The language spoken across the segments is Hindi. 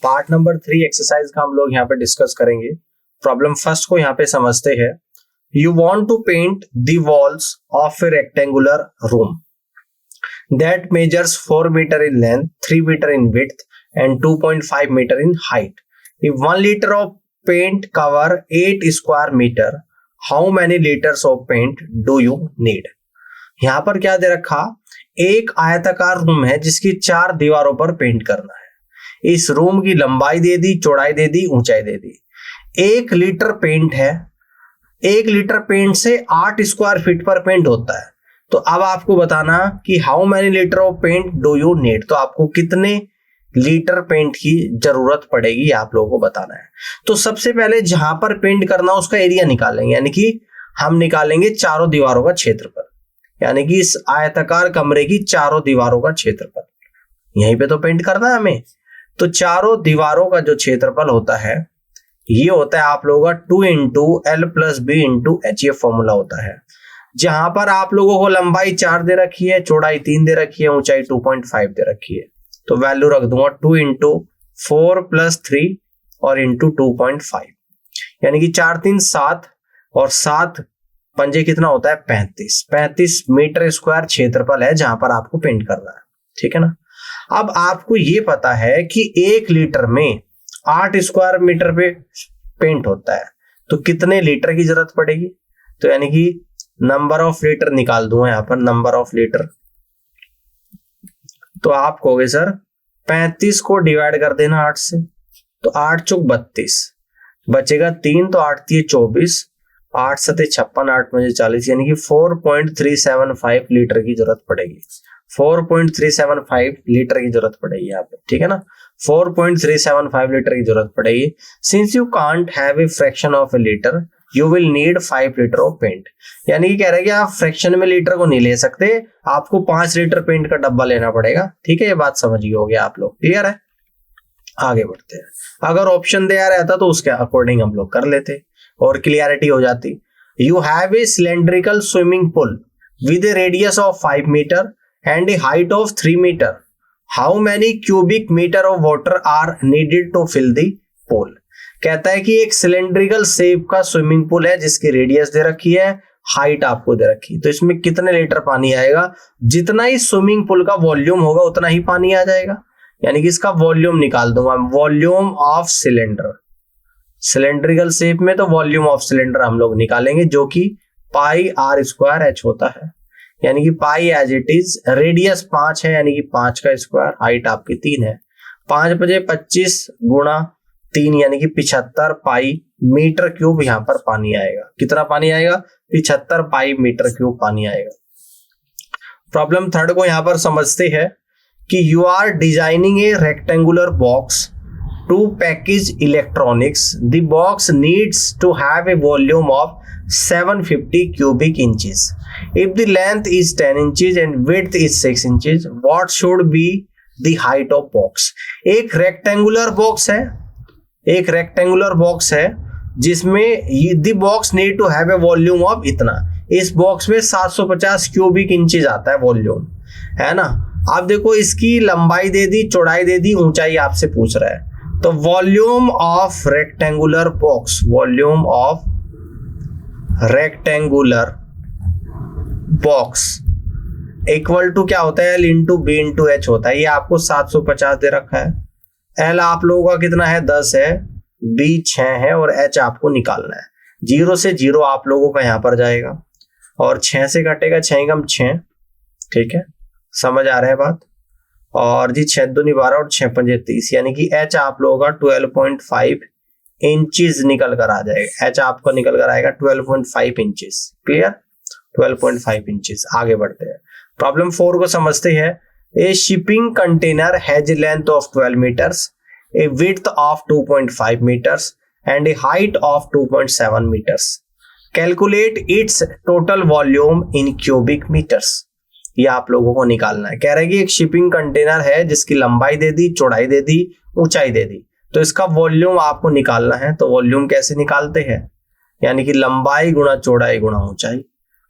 पार्ट नंबर 3 एक्सरसाइज का हम लोग यहाँ पे डिस्कस करेंगे। प्रॉब्लम फर्स्ट को यहाँ पे समझते हैं। You want to paint the walls of a rectangular room that measures 4 meter in length, 3 meter in width and 2.5 meter in height. If 1 liter of paint cover 8 square meter, how many liters of paint do you need? यहाँ पर क्या दे रखा, एक आयताकार रूम है जिसकी 4 दीवारों पर पेंट करना है। इस रूम की लंबाई दे दी, चौड़ाई दे दी, ऊंचाई दे दी। 1 लीटर पेंट है। 1 लीटर पेंट से 8 स्क्वायर फीट पर पेंट होता है। तो अब आपको बताना कि how many litre of paint do you need, तो आपको कितने लीटर पेंट की जरूरत पड़ेगी आप लोगों को बताना है। तो सबसे पहले जहां पर पेंट करना उसका एरिया निकालेंगे, यानी कि हम निकालेंगे चारों दीवारों का क्षेत्रफल, यानी कि इस आयताकार कमरे की चारों दीवारों का क्षेत्रफल, यहीं पे तो पेंट करना है हमें। तो चारों दीवारों का जो क्षेत्रफल होता है ये होता है आप लोगों का 2 into L plus B into H, ये फॉर्मूला होता है। जहां पर आप लोगों को लंबाई 4 दे रखी है, चौड़ाई 3 दे रखी है, ऊंचाई 2.5 दे रखी है, तो वैल्यू रख दूंगा 2 इंटू 4 प्लस 3 और इंटू 2.5, यानी कि 4 3 7 और 7 पंजे कितना होता है 35 मीटर स्क्वायर क्षेत्रफल है जहां पर आपको पेंट करना है। ठीक है ना। अब आपको ये पता है कि 1 लीटर में 8 स्क्वायर मीटर पे पेंट होता है, तो कितने लीटर की जरूरत पड़ेगी, तो यानी कि नंबर ऑफ लीटर निकाल दूंगा यहाँ पर, नंबर ऑफ लीटर। तो आप कहोगे सर 35 को डिवाइड कर देना 8 से, तो 8 चौक 32 बचेगा 3, तो 8 3 24, 8 7 56, 8 5 40, यानी कि 4.375 लीटर की जरूरत पड़ेगी। 4.375 लीटर की जरूरत पड़ेगी यहाँ पे। ठीक है ना, 4.375 लीटर की जरूरत पड़ेगी। Since you can't have a fraction of a litre, you will need 5 litre of paint, यानी कि कह रहे हैं कि आप फ्रैक्शन में लीटर को नहीं ले सकते, आपको 5 लीटर पेंट का डब्बा लेना पड़ेगा। ठीक है, ये बात समझ गए होगे आप लोग, क्लियर है। आगे बढ़ते हैं। अगर ऑप्शन दिया रहता तो उसके अकॉर्डिंग हम लोग कर लेते और क्लियरिटी हो जाती। You have a cylindrical swimming pool with a radius of 5 metre and a height of 3 metre, how many cubic metre of water are needed to fill the pool. कहता है कि एक सिलेंड्रिकल शेप का स्विमिंग पूल है जिसकी रेडियस दे रखी है, हाइट आपको दे रखी है, तो इसमें कितने लीटर पानी आएगा, जितना ही स्विमिंग पूल का वॉल्यूम होगा उतना ही पानी आ जाएगा, यानी कि इसका वॉल्यूम निकाल दूंगा, volume of cylinder. Cylindrical shape में तो वॉल्यूम ऑफ सिलेंडर हम लोग निकालेंगे जो कि पाई आर स्क्वायर एच होता है, यानी कि पाई एज इट इज, रेडियस 5 है यानी कि 5 का स्क्वायर, हाइट आपकी 3 है, 5 बजे 25 गुणा 3 यानी कि 75 पाई मीटर क्यूब यहाँ पर पानी आएगा। कितना पानी आएगा, 75 पाई मीटर क्यूब पानी आएगा। प्रॉब्लम थर्ड को यहाँ पर समझते हैं कि you are designing a rectangular box to package electronics, the box needs to have a volume of 750 cubic inches. If the length is 10 inches and width is 6 inches, what should be the height of box? एक रेक्टेंगुलर बॉक्स है जिसमें the box need to have a volume of इतना, इस बॉक्स में 750 क्यूबिक इंचेस आता है वॉल्यूम, है ना। आप देखो इसकी लंबाई दे दी, चौड़ाई दे दी, ऊंचाई आपसे पूछ रहा है, तो volume of rectangular box, volume of rectangular box equal to क्या होता है, L into B into H होता है। ये आपको 750 दे रखा है, एल आप लोगों का कितना है 10 है, बी 6 है और एच आपको निकालना है। 0 से 0 आप लोगों का यहाँ पर जाएगा और 6 से घटेगा 6 कम 6। ठीक है, समझ आ रहा है बात। और जी 6 दूनी 12 और 6 पंजे 30, यानी कि एच आप लोगों का 12.5 इंचेस निकल कर आ जाएगा। एच आपका निकल कर आएगा 12.5 इंचेस। Clear, 12.5 inches. आगे बढ़ते हैं। प्रॉब्लम 4 को समझते हैं। A shipping container has length of 12 metres, a width of 2.5 metres and a height of 2.7 metres. Calculate its total volume in cubic metres. ये आप लोगों को निकालना है। कह रहे हैं कि एक शिपिंग कंटेनर है जिसकी लंबाई दे दी, चौड़ाई दे दी, ऊंचाई दे दी, तो इसका वॉल्यूम आपको निकालना है। तो वॉल्यूम कैसे निकालते हैं, यानी कि लंबाई गुणा चौड़ाई गुणा ऊंचाई।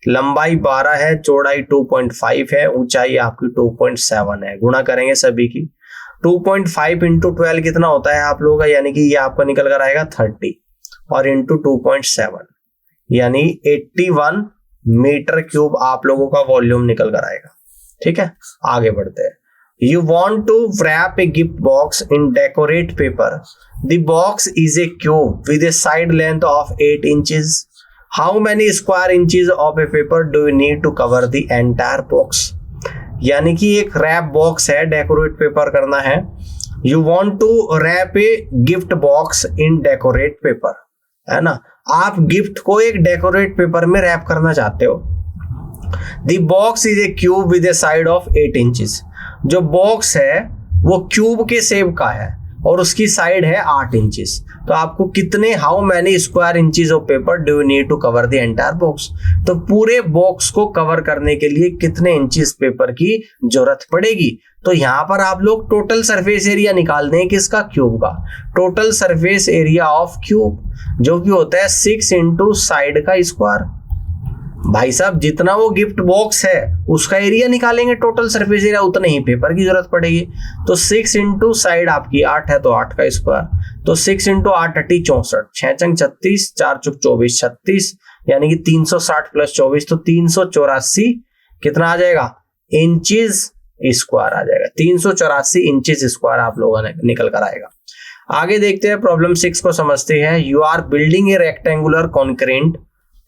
लंबाई 12 है, चौड़ाई 2.5 है, ऊंचाई आपकी 2.7 है, गुणा करेंगे सभी की। 2.5 इंटू 12 कितना होता है आप लोगों का, यानी कि ये आपका निकल कर आएगा 30 और इंटू 2.7 यानी 81 मीटर क्यूब आप लोगों का वॉल्यूम निकल कर आएगा। ठीक है, आगे बढ़ते हैं। You want to wrap a gift box in decorate paper. The box is a cube with a side length of 8 inches. How many square inches of a paper do you need to cover the entire box? यानी कि एक रैप बॉक्स है, डेकोरेट पेपर करना है। You want to wrap a gift box in decorate paper, है ना, आप गिफ्ट को एक डेकोरेट पेपर में रैप करना चाहते हो। The box is a cube with a side of 8 inches. जो बॉक्स है वो क्यूब के शेप का है और उसकी साइड है 8 इंचेस। तो आपको कितने, how many square inches of paper do you need to cover the entire box, तो पूरे बॉक्स को कवर करने के लिए कितने इंचेस पेपर की जरूरत पड़ेगी। तो यहाँ पर आप लोग टोटल सरफेस एरिया निकाल दें किसका, क्यूब का। Total surface area of cube जो कि होता है 6 इंटू साइड का स्क्वायर। भाई साहब जितना वो गिफ्ट बॉक्स है उसका एरिया निकालेंगे टोटल सरफेस एरिया, उतना ही पेपर की जरूरत पड़ेगी। तो 6 इंटू साइड आपकी 8 है तो 8 का स्क्वायर, तो 6 इंटू 8 = 64, 6 चंग 36, 4 चुक 24, 36 यानी कि 360 प्लस 24 तो 384 कितना आ जाएगा, इंचेस स्क्वायर आ जाएगा। 384 इंचेस स्क्वायर आप लोगों ने निकल कर आएगा। आगे देखते हैं, प्रॉब्लम 6 को समझते हैं। You are building a rectangular concrete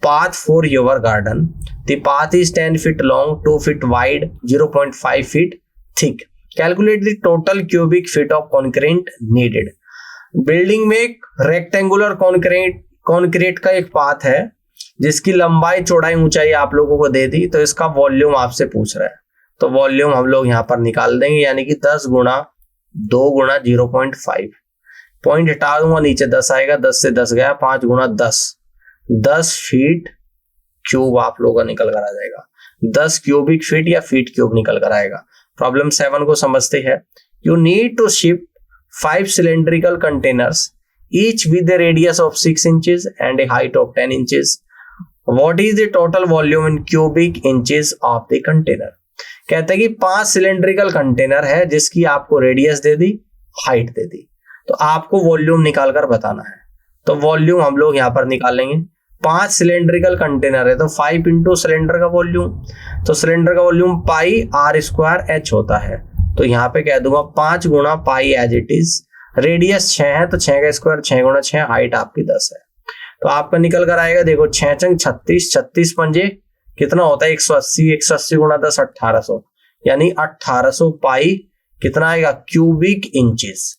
path for your garden. The path is 10 feet long, 2 feet wide, 0.5 feet thick. Calculate the total cubic feet of concrete needed. Building में एक रेक्टेंगुलर कॉन्क्रीट का एक पाथ है जिसकी लंबाई चौड़ाई ऊंचाई आप लोगों को दे दी, तो इसका वॉल्यूम आपसे पूछ रहा है। तो वॉल्यूम हम लोग यहाँ पर निकाल देंगे, यानी कि 10 गुणा 2 गुणा 0.5, पॉइंट हटा दूंगा नीचे 10 आएगा, 10 से 10 गया, 5 गुणा 10 फीट क्यूब आप लोगों का निकल कर आ जाएगा। 10 क्यूबिक फीट या फीट क्यूब निकल कर आएगा। प्रॉब्लम 7 को समझते हैं। You need to ship 5 cylindrical containers each with a radius of 6 inches and a height of 10 inches. What is the total volume in cubic inches of the container? कहते हैं कि 5 सिलेंड्रिकल कंटेनर है जिसकी आपको रेडियस दे दी, हाइट दे दी, तो आपको वॉल्यूम निकाल कर बताना है। तो वॉल्यूम हम लोग यहाँ पर निकालेंगे। 5 सिलेंड्रिकल कंटेनर है तो 5 इंटू सिलेंडर का वॉल्यूम, तो सिलेंडर का volume pi R square H होता है। तो यहाँ पे कह दूंगा 5 गुणा pi as it is, radius 6 है तो 6 का स्क्वायर 6 गुणा 6, हाइट आपकी 10 है। तो आपका निकल कर आएगा, देखो 6 चंग 36, 36 पंजे कितना होता है 180, 180 गुणा 10 1800, यानी 1800 पाई कितना आएगा, क्यूबिक इंचेस,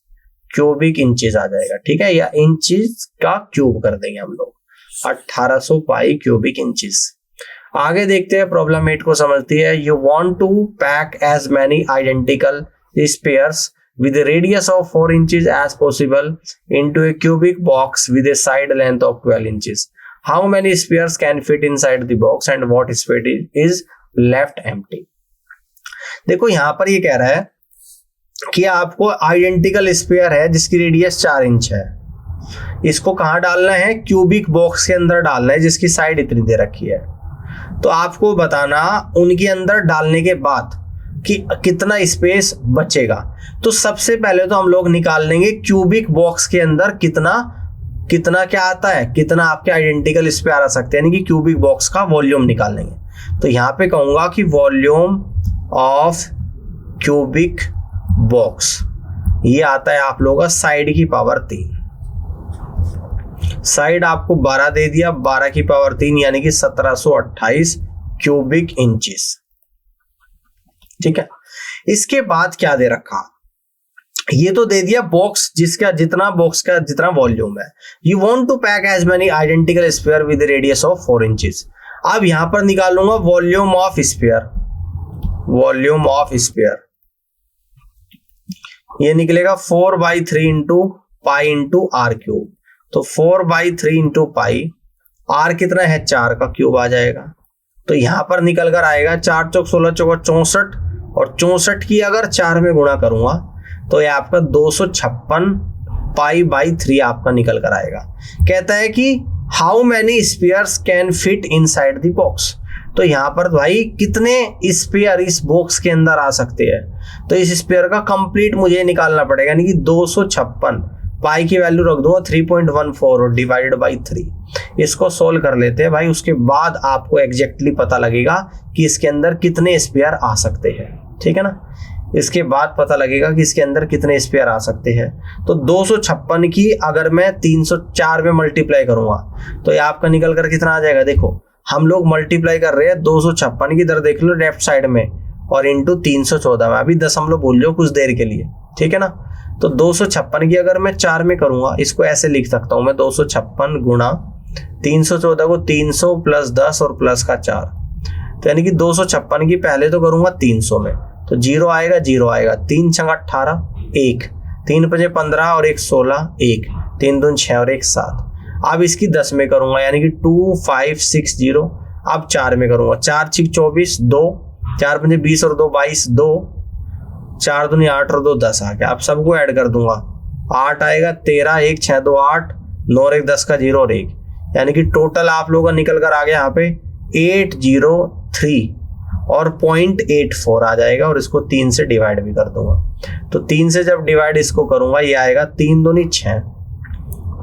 क्यूबिक इंचेस आ जाएगा। ठीक है, या इंचेस का क्यूब कर देंगे हम लोग, 1800 पाई क्यूबिक इंचेस। आगे देखते हैं, प्रॉब्लम 8 को समझती है। You want to pack as many identical spheres with a radius of 4 inches as possible into a cubic box with a side length of 12 inches. How many spheres can fit inside the box and what space is left empty? देखो यहाँ पर ये कह रहा है कि आपको आइडेंटिकल स्पेयर है जिसकी रेडियस 4 इंच है, इसको कहाँ डालना है, क्यूबिक बॉक्स के अंदर डालना है जिसकी साइड इतनी दे रखी है। तो आपको बताना उनके अंदर डालने के बाद कि कितना स्पेस बचेगा। तो सबसे पहले तो हम लोग निकाल लेंगे क्यूबिक बॉक्स के अंदर कितना क्या आता है, कितना आपके आइडेंटिकल स्पेयर आ सकते हैं, यानी कि क्यूबिक बॉक्स का वॉल्यूम निकाल लेंगे। तो यहाँ पे कहूंगा कि वॉल्यूम ऑफ क्यूबिक बॉक्स ये आता है आप लोगों का साइड की पावर 3, साइड आपको 12 दे दिया, 12 की पावर 3 यानी कि 1728 क्यूबिक इंचेस। ठीक है, इसके बाद क्या दे रखा, ये तो दे दिया बॉक्स जिसका जितना बॉक्स का जितना वॉल्यूम है। You want to pack as many identical sphere with radius of 4 inches. अब यहां पर निकालूंगा volume of sphere, volume of sphere ये निकलेगा 4/3 into pi into r cube. तो 4/3 इंटू पाई, आर कितना है 4 का क्यूब आ जाएगा। तो यहां पर निकल कर आएगा 4 चौक 16 चौक 64, और 64 की अगर 4 में गुणा करूंगा तो ये आपका 256 पाई/3 आपका निकल कर आएगा। कहता है कि how many spheres can fit inside the box. तो यहाँ पर भाई कितने स्पेयर इस बॉक्स के अंदर आ सकते हैं, तो इस स्पेयर का कंप्लीट मुझे निकालना पड़ेगा, यानी कि 256। पाई की वैल्यू रख दूंगा 3.14 और डिवाइडेड बाई 3। इसको सोल्व कर लेते हैं भाई, उसके बाद आपको एग्जैक्टली पता लगेगा कि इसके अंदर कितने स्पेयर आ सकते हैं, ठीक है ना। इसके बाद पता लगेगा कि इसके अंदर कितने स्पेयर आ सकते हैं। तो 256 की अगर मैं 304 में मल्टीप्लाई करूंगा तो ये आपका निकल कर कितना आ जाएगा। देखो हम लोग मल्टीप्लाई कर रहे हैं 256 की इधर देख लो लेफ्ट साइड में और इंटू 314 में, अभी दशमलव भूल लो कुछ देर के लिए, ठीक है ना। तो 256 की अगर मैं 4 में करूंगा, इसको ऐसे लिख सकता हूं मैं 256 गुणा 314 को 300 प्लस 10 और प्लस का 4, तो यानी कि 256 की पहले तो करूंगा 300 में, तो 0 आएगा 0 आएगा, 3 छंग 18 1, 3 पचे 15 और 1 16 1, 3 दून 6 और 1 7। अब इसकी 10 में करूंगा यानी कि 2560। अब 4 में करूंगा, 4 6 24 2, 4 पचे 20 और 2 22 2, 4 दूनी 8 और 2 10 आ गया। अब सबको ऐड कर दूंगा, 8 आएगा 13 1 6 2 8 9 और 1 10 का 0 और 1, यानी कि टोटल आप लोगों का निकल कर आ गया यहाँ पे 803 और 0.84 आ जाएगा, और इसको 3 से डिवाइड भी कर दूंगा। तो 3 से जब डिवाइड इसको करूंगा ये आएगा 3 दूनी 6,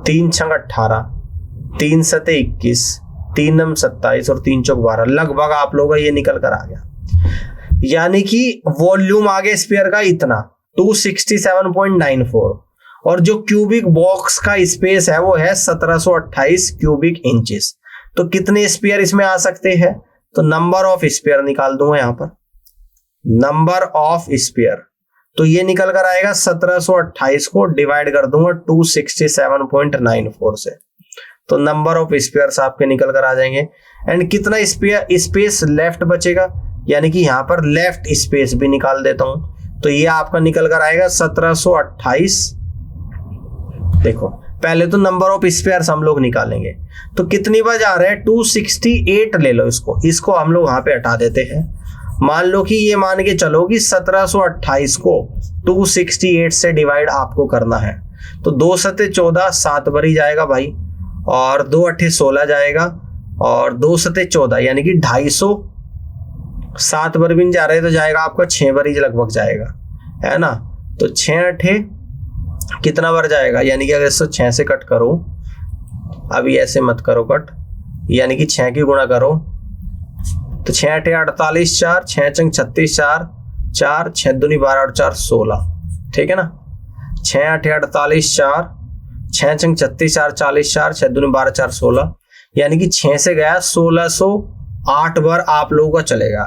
3 छंग 18, 3 सते 21, 3 नम 27 और 3 चौक 12, लगभग आप लोगों का ये निकल कर आ गया। यानी कि वॉल्यूम आ गया स्फीयर का इतना 267.94, और जो क्यूबिक बॉक्स का स्पेस है वो है 1728 क्यूबिक इंचेस। तो कितने स्फीयर इसमें आ सकते हैं, तो नंबर ऑफ स्फीयर निकाल दूंगा यहां पर, नंबर ऑफ स्फीयर, तो ये निकल कर आएगा 1728 को डिवाइड कर दूंगा 267.94 से, तो नंबर ऑफ स्फीयर्स आपके निकल कर आ जाएंगे। एंड कितना स्पेस लेफ्ट बचेगा, यानी कि यहां पर लेफ्ट स्पेस भी निकाल देता हूं, तो ये आपका निकल कर आएगा 1728। देखो पहले तो नंबर ऑफ स्पेयर्स हम लोग निकालेंगे, तो कितनी बार जा रहे हैं 268 ले लो, इसको हम लोग वहां पे हटा देते हैं। मान लो कि ये मान के चलो कि 1728 को 268 से डिवाइड आपको करना है, तो 2 सते 14 7 बार ही जाएगा भाई, और 2 8 16 जाएगा, और 2 सते 14 यानी कि 250, 7 बार भी नहीं जा रहे तो जाएगा आपका 6 बार ही लगभग जाएगा, है ना। तो 6 8 कितना बार जाएगा, यानी कि अगर इसको 6 से कट करो, अभी ऐसे मत करो कट, यानी कि 6 की गुणा करो, तो 6 8 48 4, 6 चंग 36 4 4, 6 दूनी 12 और 4 16, ठीक है ना। 6 8 48 4, 6 चंग 36 4 40 4, 6 दूनी 12 4 16, यानी कि 6 से गया 1608 बार आप लोगों का चलेगा,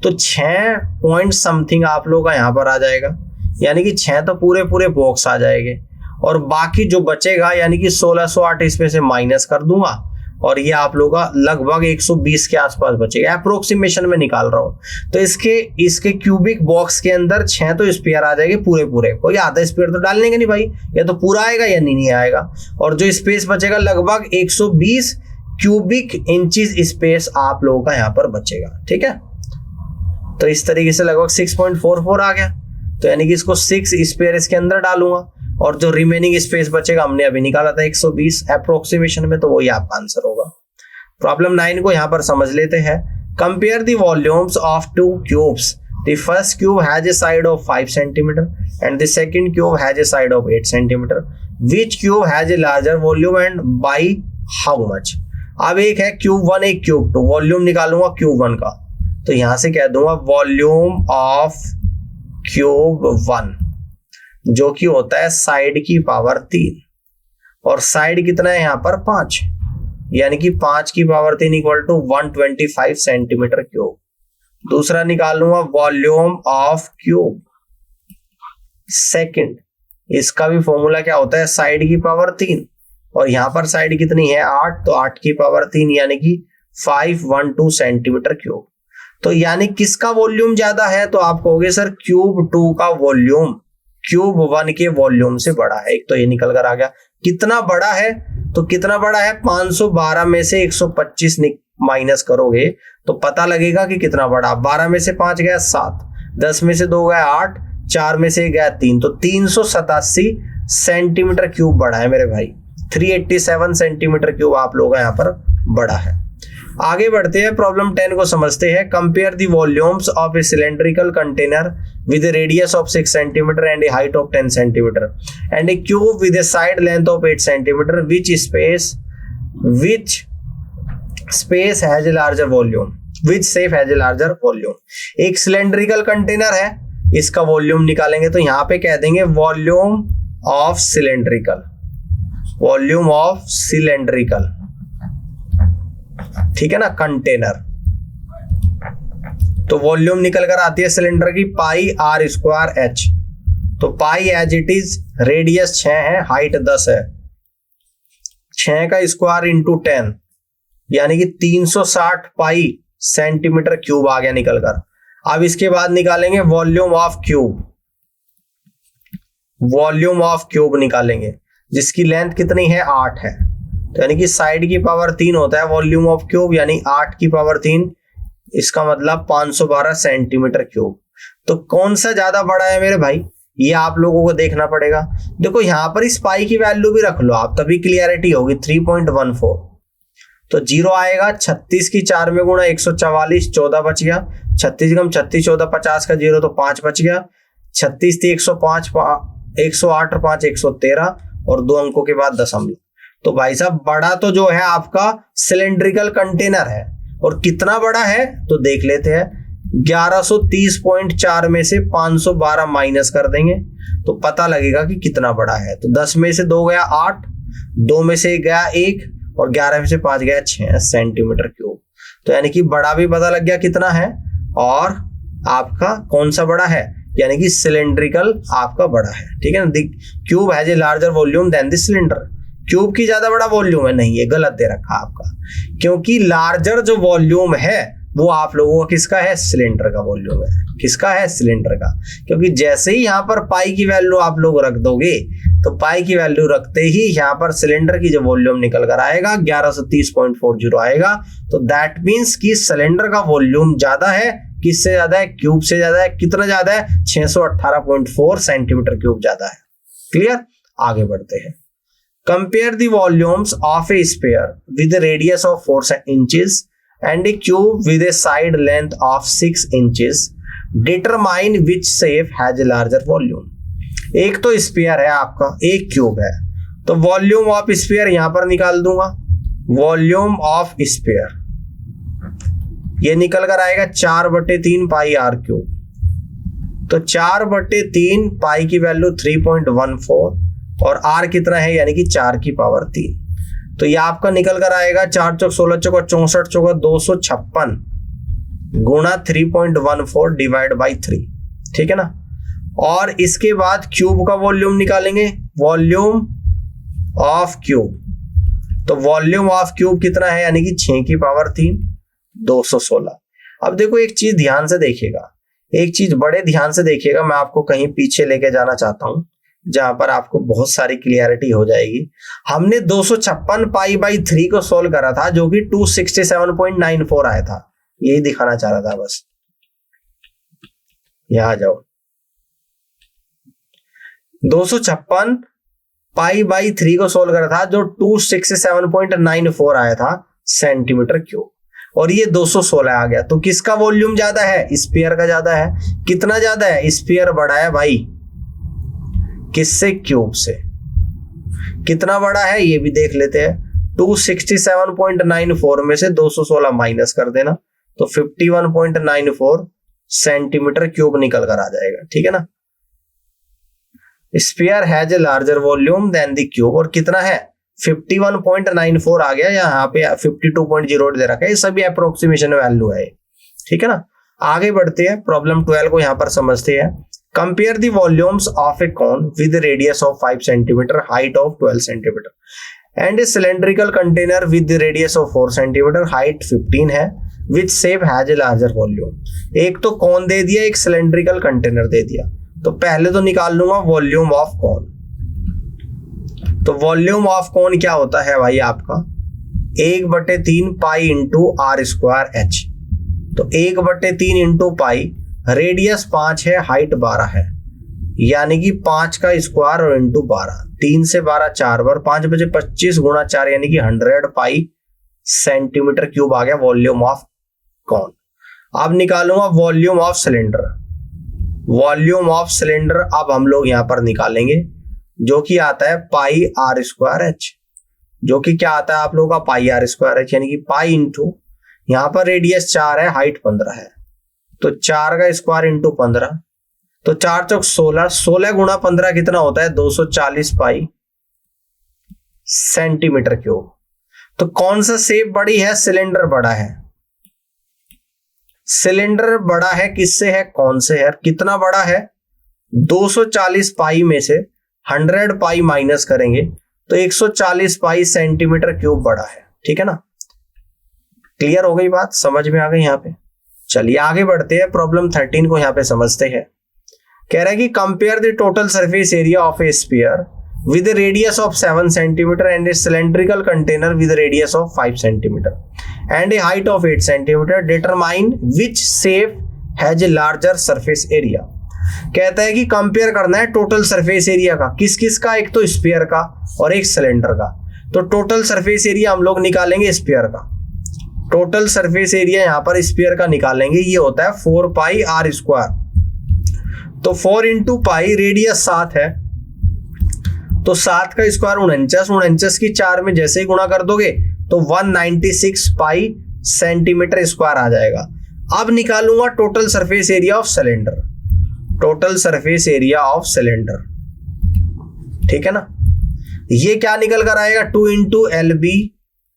तो 6 पॉइंट समथिंग आप लोगों का यहाँ पर आ जाएगा, यानी कि 6 तो पूरे बॉक्स आ जाएंगे, और बाकी जो बचेगा यानी कि 1608 इसमें से माइनस कर दूंगा, और ये आप लोगों का लगभग 120 के आसपास बचेगा, अप्रोक्सीमेशन में निकाल रहा हूं। तो इसके क्यूबिक बॉक्स के अंदर 6 तो स्पेयर आ जाएंगे पूरे, कोई आधा स्पेयर तो डालने का नहीं भाई, या तो पूरा आएगा या नहीं आएगा, और जो स्पेस बचेगा लगभग 120 क्यूबिक इंचेस स्पेस आप लोगों का यहाँ पर बचेगा, ठीक है। तो इस तरीके से लगभग 6.44 आ गया, तो यानी कि इसको 6 स्पेयर इसके अंदर डालूंगा, और जो रिमेनिंग स्पेस बचेगा हमने अभी निकाला था 120 अप्रोक्सीमेशन में, तो वही आपका आंसर होगा। प्रॉब्लम 9 को यहाँ पर समझ लेते हैं। Compare the volumes of 2 cubes, the first cube has A side of 5 centimetre and the second cube has A side of 8 centimetre, which cube has a larger volume and by how much. अब एक है क्यूब 1 एक क्यूब 2, वॉल्यूम निकालूंगा क्यूब 1 का, तो यहां से कह दूंगा वॉल्यूम ऑफ क्यूब 1, जो कि होता है साइड की पावर 3, और साइड कितना है यहाँ पर 5, यानी कि 5 की power 3 equal to 125 centimetre cube. दूसरा निकालूंगा वॉल्यूम ऑफ क्यूब सेकंड, इसका भी फॉर्मूला क्या होता है साइड की पावर 3, और यहां पर साइड कितनी है 8, तो 8 की पावर 3 यानी कि 512 सेंटीमीटर क्यूब। तो यानी किसका वॉल्यूम ज्यादा है, तो आप कहोगे सर क्यूब 2 का वॉल्यूम क्यूब 1 के वॉल्यूम से बड़ा है। एक तो ये निकल कर आ गया। कितना बड़ा है, तो कितना बड़ा है 512 में से 125 माइनस करोगे तो पता लगेगा कि कितना बड़ा। 12 में से 5 गया 7, 10 में से 2 गया 8, 4 में से गया 3, तो 387 सेंटीमीटर क्यूब बड़ा है मेरे भाई। 387 सेंटीमीटर क्यूब आप लोगों का यहाँ पर बड़ा है। आगे बढ़ते हैं, प्रॉब्लम 10 को समझते हैं। Compare the volumes of A cylindrical container with a radius of 6 centimetre and a height of 10 centimetre and A cube with A side length of 8 centimetre which space has a larger volume, which shape has a larger volume. एक सिलेंड्रिकल कंटेनर है, इसका वॉल्यूम निकालेंगे तो यहां पे कह देंगे volume of cylindrical, volume of cylindrical, ठीक है ना, कंटेनर। तो वॉल्यूम निकल कर आती है सिलेंडर की पाई आर स्क्वायर एच। तो pi as it is, radius 6 है, हाइट 10 है, 6 का स्क्वायर इंटू 10 यानी कि 360 पाई सेंटीमीटर क्यूब आ गया निकल कर। अब इसके बाद निकालेंगे volume of cube, volume of cube निकालेंगे जिसकी लेंथ कितनी है, 8 है। तो यानी कि साइड की पावर 3 होता है वॉल्यूम ऑफ क्यूब, यानी 8 की पावर 3, इसका मतलब 512 सेंटीमीटर क्यूब। तो कौन सा ज्यादा बड़ा है मेरे भाई, ये आप लोगों को देखना पड़ेगा। देखो यहां पर इस पाई की वैल्यू भी रख लो आप, तभी क्लियरिटी होगी। 3.14 तो 0 आएगा, 36 की 4 में गुणा 144, 14 बच गया। 36 कम 36, 14, 50 का 0 तो 5 बच गया। 36 थी 105, 108 और 5 113 और 2 अंकों के बाद दशमलव। तो भाई साहब बड़ा तो जो है आपका सिलेंड्रिकल कंटेनर है, और कितना बड़ा है तो देख लेते हैं। 1130.4 में से 512 माइनस कर देंगे तो पता लगेगा कि कितना बड़ा है। तो 10 में से 2 गया 8, 2 में से गया 1 और 11 में से 5 गया 6 सेंटीमीटर क्यूब। तो यानी कि बड़ा भी पता लग गया कितना है, और आपका कौन सा बड़ा है, यानी कि सिलेंड्रिकल आपका बड़ा है, ठीक है ना। The cube has a larger volume than the cylinder, cube की ज्यादा बड़ा वॉल्यूम है, नहीं ये गलत दे रखा आपका, क्योंकि लार्जर जो वॉल्यूम है वो आप लोगों का किसका है, सिलेंडर का वॉल्यूम है। किसका है, सिलेंडर का। क्योंकि जैसे ही यहां पर पाई की वैल्यू आप लोग रख दोगे तो पाई की वैल्यू रखते ही यहां पर सिलेंडर की जो वॉल्यूम निकल कर आएगा 1130.40 आएगा। तो दैट मीन्स कि सिलेंडर का वॉल्यूम ज्यादा है, किससे ज्यादा है, क्यूब से ज्यादा है। कितना ज्यादा है, 618.4 सेंटीमीटर क्यूब ज्यादा है। क्लियर, आगे बढ़ते हैं। Compare the volumes of A sphere with radius of 4 inches and a cube with a side length of 6 inches. Determine which shape has a larger volume. एक तो स्फीयर है आपका, एक क्यूब है, तो वॉल्यूम ऑफ स्फीयर यहां पर निकाल दूंगा। वॉल्यूम ऑफ स्फीयर ये निकल कर आएगा 4/3 पाई आर क्यूब। तो 4/3 पाई की वैल्यू 3.14 और आर कितना है, यानी कि 4 की पावर 3। तो ये आपका निकल कर आएगा 4 चौक 16 चौक 64 चौक 256 गुणा 3.14 डिवाइड बाई 3, ठीक है ना। और इसके बाद क्यूब का वॉल्यूम निकालेंगे, वॉल्यूम ऑफ क्यूब। तो वॉल्यूम ऑफ क्यूब कितना है, यानी कि 6 की पावर 3 216। अब देखो एक चीज ध्यान से देखिएगा, एक चीज बड़े ध्यान से देखिएगा, मैं आपको कहीं पीछे लेके जाना चाहता हूं जहां पर आपको बहुत सारी क्लियरिटी हो जाएगी। हमने 256 पाई बाई 3 को सोल्व करा था, जो कि 267.94 आया था। यही दिखाना चाह रहा था बस। यहां जाओ, 256 पाई बाई 3 को सोल्व करा था, जो 267.94 आया था सेंटीमीटर क्यूब, और ये 216 आ गया। तो किसका वॉल्यूम ज्यादा है, स्फीयर का ज्यादा है। कितना ज्यादा है, स्फीयर बड़ा है भाई, किससे, क्यूब से। कितना बड़ा है ये भी देख लेते हैं। 267.94 में से 216 माइनस कर देना तो 51.94 सेंटीमीटर क्यूब निकल कर आ जाएगा, ठीक है ना। Sphere has a larger volume than the cube, और कितना है 51.94 आ गया। यहाँ पे 52.08 दे रखा है, ये सभी अप्रोक्सीमेशन वैल्यू है, ठीक है ना। आगे बढ़ते हैं, प्रॉब्लम 12 को यहां पर समझते हैं। Compare the volumes of a cone with a radius of 5 cm, height of 12 cm, and a cylindrical container with the radius of 4 cm, height 15 है, which shape has a larger volume. एक तो कौन दे दिया, एक सिलेंड्रिकल कंटेनर दे दिया। तो पहले तो निकाल लूंगा वॉल्यूम ऑफ कौन। तो वॉल्यूम ऑफ कौन क्या होता है भाई आपका, 1/3 pi into r square h. तो 1/3 इंटू पाई, रेडियस 5 है, हाइट 12 है, यानी कि 5 का स्क्वायर और इंटू 12, 3 से 12 4 बार, 5 बजे 25 गुणा 4 यानी कि 100 पाई सेंटीमीटर क्यूब आ गया वॉल्यूम ऑफ कॉन। अब निकालूंगा volume of cylinder. Volume of cylinder अब हम लोग यहां पर निकालेंगे, जो कि आता है पाई आर स्क्वायर एच, जो कि क्या आता है आप लोगों का पाई आर स्क्वायर एच, यानी कि पाई इंटू यहां पर रेडियस 4 है, हाइट 15 है, तो 4 का स्क्वायर इंटू 15, तो 4 चौक 16, 16 गुणा 15 कितना होता है 240 पाई सेंटीमीटर क्यूब। तो कौन सा शेप बड़ी है, सिलेंडर बड़ा है। सिलेंडर बड़ा है किससे है, कौन से है, कितना बड़ा है 240 पाई में से 100 पाई माइनस करेंगे तो 140 पाई सेंटीमीटर क्यूब बड़ा है। ठीक है ना, क्लियर हो गई बात, समझ में आ गई यहाँ पे। चलिए आगे बढ़ते हैं, प्रॉब्लम 13 को यहाँ पे समझते हैं। कह रहा है कि compare the total surface area of A sphere with a radius of 7 cm and a cylindrical container with a radius of 5 cm and a height of 8 cm. Determine which shape has a larger surface area. कहता है कि कंपेयर करना है टोटल सरफेस एरिया का, किस किस का, एक तो स्फीयर का और एक सिलेंडर का। तो टोटल सरफेस एरिया हम लोग निकालेंगे स्फीयर का। टोटल सरफेस एरिया यहां पर स्फीयर का निकालेंगे, ये होता है 4 पाई आर स्क्वायर। तो 4 इंटू पाई, रेडियस 7 है तो 7 का स्क्वायर 49, 49 की 4 में जैसे ही गुणा कर दोगे तो 196 पाई सेंटीमीटर स्क्वायर आ जाएगा। अब निकालूंगा total surface area of cylinder. Total surface area of cylinder, ठीक है ना, ये क्या निकल कर आएगा 2 into l b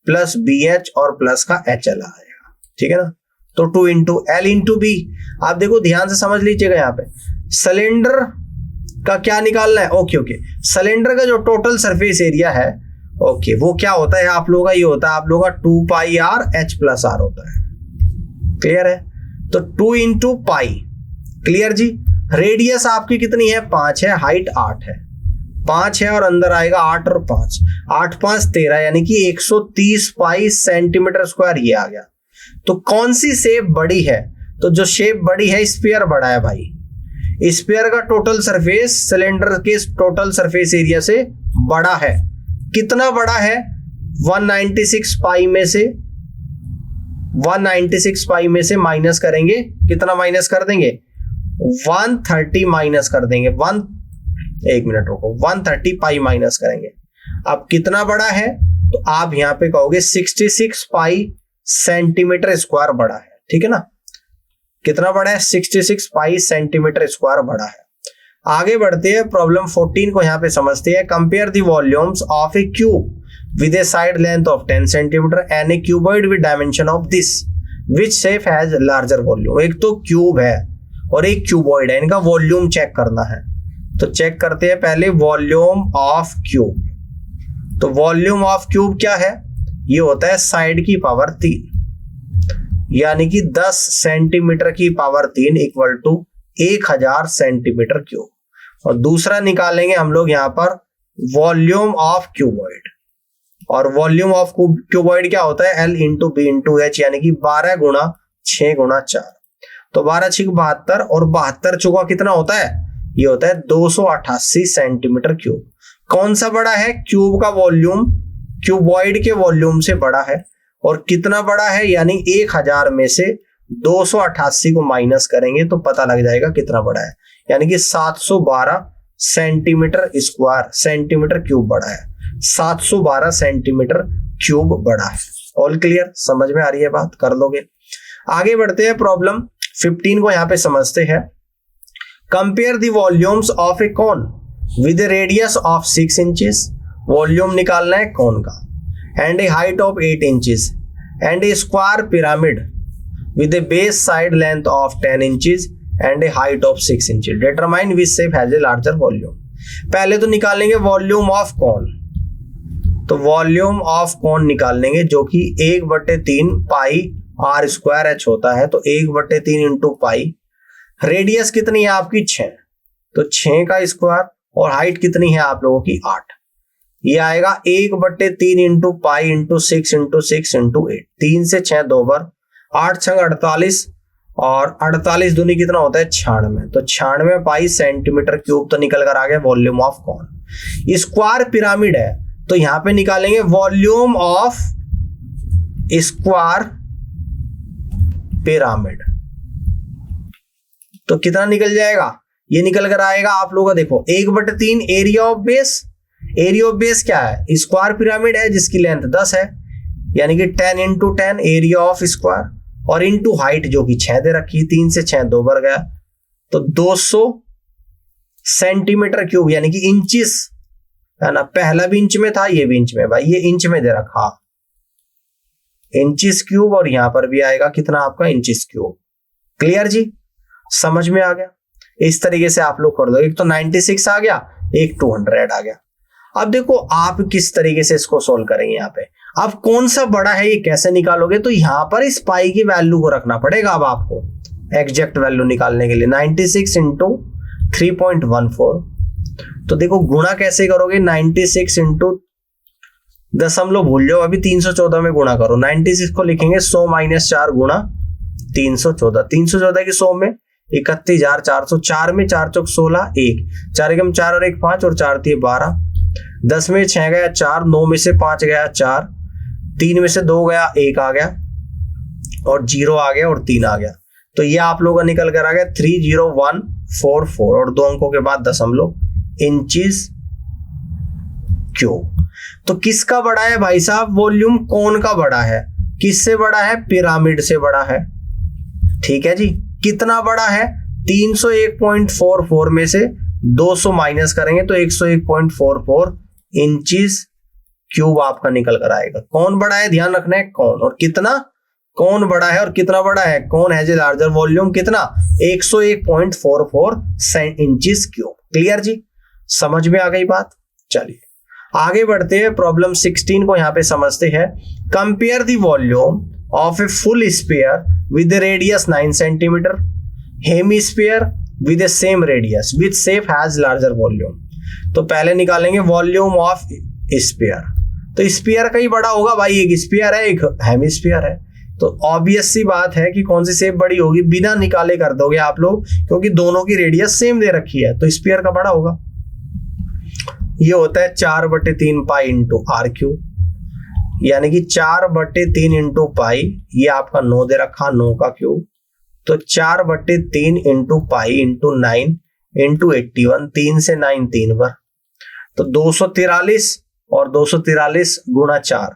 plus b h और प्लस का एच एल आएगा। ठीक है ना, तो 2 इंटू एल इंटू बी। आप देखो ध्यान से समझ लीजिएगा, यहाँ पे सिलेंडर का क्या निकालना है। ओके, सिलेंडर का जो टोटल सरफेस एरिया है, ओके, वो क्या होता है आप लोगों का, ये होता है आप लोगों का 2 पाई आर एच प्लस आर होता है। क्लियर है, तो 2 इंटू पाई, क्लियर जी। रेडियस आपकी कितनी है 5 है, हाइट 8 है, 5 है और अंदर आएगा 8 और 5, 8 5 13, यानी कि 130 पाई सेंटीमीटर स्क्वायर ये आ गया। तो कौन सी शेप बड़ी है, तो जो शेप बड़ी है स्फीयर बड़ा है भाई। स्फीयर का टोटल सरफेस सिलेंडर के टोटल सरफेस एरिया से बड़ा है। कितना बड़ा है, 196 पाई में से 196 पाई में से माइनस करेंगे, कितना माइनस कर देंगे 130 माइनस कर देंगे, 130 पाई माइनस करेंगे। अब कितना बड़ा है, तो आप यहां पे कहोगे 66 पाई सेंटीमीटर स्क्वायर बड़ा है। ठीक है ना, कितना बड़ा है 66 पाई सेंटीमीटर स्क्वायर बड़ा है। आगे बढ़ते हैं, प्रॉब्लम 14 को यहां पे समझते हैं। Compare the volumes of A cube with A side length of 10 centimetre and A cuboid with dimension of this, which shape has larger volume. एक तो क्यूब है और एक क्यूबॉइड है, इनका वॉल्यूम चेक करना है। तो चेक करते हैं पहले वॉल्यूम ऑफ क्यूब। तो वॉल्यूम ऑफ क्यूब क्या है, ये होता है साइड की पावर 3, यानी कि 10 सेंटीमीटर की power 3 equal to 1000 centimetre cube. और दूसरा निकालेंगे हम लोग यहां पर वॉल्यूम ऑफ क्यूबॉइड, और वॉल्यूम ऑफ क्यूबॉइड क्या होता है L into B into h, यानी कि 12 गुणा 6 गुणा 4। तो 12 6 72 और 72 चौका कितना होता है, ये होता है 288 सेंटीमीटर क्यूब। कौन सा बड़ा है, क्यूब का वॉल्यूम क्यूबॉइड के वॉल्यूम से बड़ा है। और कितना बड़ा है, यानी 1000 में से 288 को माइनस करेंगे तो पता लग जाएगा कितना बड़ा है, यानी कि 712 सेंटीमीटर स्क्वायर सेंटीमीटर क्यूब बड़ा है, 712 सेंटीमीटर क्यूब बड़ा है। ऑल क्लियर, समझ में आ रही है बात, कर लोगे। आगे बढ़ते हैं, प्रॉब्लम 15 को यहां पे समझते हैं। Compare the volumes of a cone with a radius of 6 inches. Volume निकालना है कॉन का, and a height of 8 inches and a square pyramid with a base side length of 10 inches and a height of 6 inches. Determine which shape has a larger volume. पहले तो निकालेंगे वॉल्यूम ऑफ कॉन। तो वॉल्यूम ऑफ कॉन निकालेंगे, जो कि 1/3 पाई आर स्क्वायर एच होता है। तो 1/3 इंटू पाई, रेडियस कितनी है आपकी 6, तो 6 का स्क्वायर, और हाइट कितनी है आप लोगों की 8, ये आएगा 1/3 into pi into 6 into 6 into 8। 3 से 6 2 बार, 8 6 48, और 48 दूनी कितना होता है 96। तो 96 पाई सेंटीमीटर क्यूब तो निकल कर आ गया volume of cone. Square pyramid है, तो यहां पे निकालेंगे वॉल्यूम ऑफ स्क्वायर पिरामिड। तो कितना निकल जाएगा, ये निकल कर आएगा आप लोगों का, देखो 1/3 area of base. Area of base क्या है, स्क्वायर पिरामिड है जिसकी लेंथ 10 है, यानी कि 10 × 10 एरिया ऑफ स्क्वायर, और इनटू हाइट जो कि 6 दे रखी, 3 से 6 2 बढ़ गया, तो 200 सेंटीमीटर क्यूब, यानी कि इंचिस है ना। पहला भी इंच में था, ये भी इंच में, भाई ये इंच में दे रखा, इंचिस क्यूब, और यहां पर भी आएगा कितना आपका, इंचिस क्यूब। क्लियर जी, समझ में आ गया। इस तरीके से आप लोग कर दो, एक तो 96 आ गया, एक 200 आ गया। अब देखो आप किस तरीके से इसको सोल्व करेंगे। यहाँ पे अब कौन सा बड़ा है ये कैसे निकालोगे, तो यहां पर इस पाई की वैल्यू को रखना पड़ेगा। अब आपको एग्जैक्ट वैल्यू निकालने के लिए 96 × 3.14, तो देखो गुणा कैसे करोगे, 96 × दशमलव भूल जाओ, अभी 314 में गुणा करो। 96 को लिखेंगे 100 - 4 गुणा 314, 314 की 100 में 31,400, 4 में 4 चौक 16, 1 4 एकम 4 और 1 5 और 4 3 12, 10 में 6 गया 4, 9 में से 5 गया 4, 3 में से 2 गया 1 आ गया, और 0 आ गया और 3 आ गया। तो ये आप लोगों का निकल कर आ गया 30144, और 2 अंकों के बाद दशमलव, इंचिस क्यूब। तो किसका बड़ा है भाई साहब, वॉल्यूम कौन का बड़ा है, किससे बड़ा है, पिरामिड से बड़ा है। ठीक है जी, कितना बड़ा है, 301.44 में से 200 माइनस करेंगे तो 101.44 इंचिस क्यूब आपका निकल कर आएगा। कौन बड़ा है, ध्यान रखना है कौन और कितना, कौन बड़ा है और कितना बड़ा है, कौन है जी लार्जर वॉल्यूम, कितना 101.44 इंचिस क्यूब। क्लियर जी, समझ में आ गई बात। चलिए आगे बढ़ते हैं, प्रॉब्लम 16 को यहाँ पे समझते हैं। Compare the volume of a full sphere with a radius 9 centimeter, hemisphere with the same radius which shape has larger volume। तो पहले निकालेंगे वॉल्यूम ऑफ स्फीयर। तो स्फीयर का ही बड़ा होगा भाई, एक स्फीयर है एक हेमिस्फीयर है, तो ऑब्वियस सी बात है कि कौन सी शेप बड़ी होगी, बिना निकाले कर दोगे आप लोग, क्योंकि दोनों की रेडियस सेम दे रखी है, तो स्फीयर का बड़ा होगा। ये होता है 4/3 पाई इंटू आर क्यूब, यानी कि 4/3 इंटू पाई, ये आपका 9 दे रखा, 9 का क्यूब, तो 4/3 इंटू पाई इंटू 9 इंटू 81, 3 से 9 3 बार, तो 243, और 243 गुणा 4,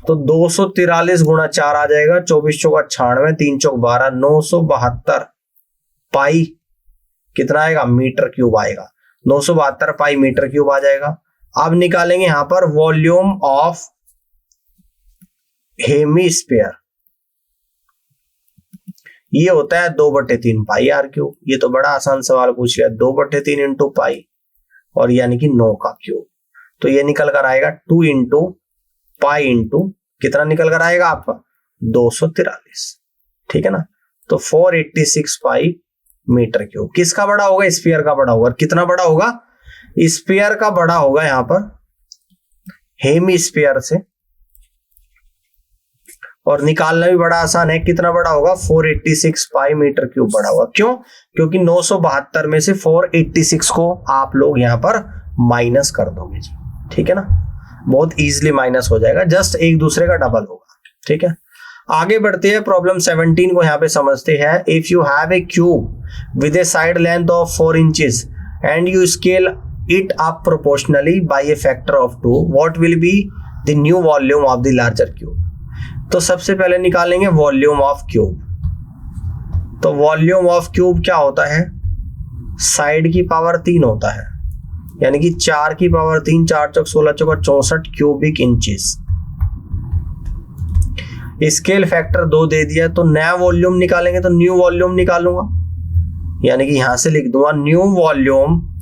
तो 243 गुणा 4 आ जाएगा, 24 चौका 96, 3 चौक 12, 972 पाई कितना आएगा, मीटर क्यूब आएगा, 972 पाई मीटर क्यूब आ जाएगा। अब निकालेंगे यहां पर वॉल्यूम ऑफ हेमिस्फीयर, ये होता है 2/3 पाई आर क्यूब। ये तो बड़ा आसान सवाल पूछ लिया, 2/3 इंटू पाई, और यानी कि 9 का क्यूब, तो ये निकल कर आएगा 2 इंटू पाई इंटू कितना निकल कर आएगा आपका 243। ठीक है ना, तो 486 पाई मीटर क्यूब। किसका बड़ा होगा, स्फीयर का बड़ा होगा। कितना बड़ा होगा, स्फीयर का बड़ा होगा यहां पर हेमिस्फीयर से, और निकालना भी बड़ा आसान है। कितना बड़ा होगा, 486 पाई मीटर क्यूब बड़ा होगा। क्यों, क्योंकि 972 में से 486 को आप लोग यहां पर माइनस कर दोगे जी। ठीक है ना, बहुत इजीली माइनस हो जाएगा, जस्ट एक दूसरे का डबल होगा। ठीक है, आगे बढ़ते हैं, प्रॉब्लम 17 को यहां पे समझते हैं। If you have A cube with A side length of 4 inches and you scale it up proportionally by a factor of 2, what will be the new volume of the larger cube। तो सबसे पहले निकालेंगे वॉल्यूम ऑफ क्यूब। तो वॉल्यूम ऑफ क्यूब क्या होता है, साइड की पावर 3 होता है, यानी कि 4 की पावर 3, 4 चौक 16 चौका 64 क्यूबिक इंचेस। स्केल फैक्टर 2 दे दिया, तो नया वॉल्यूम निकालेंगे तो न्यू वॉल्यूम निकालूंगा, यानी कि यहां से लिख दूंगा न्यू वॉल्यूम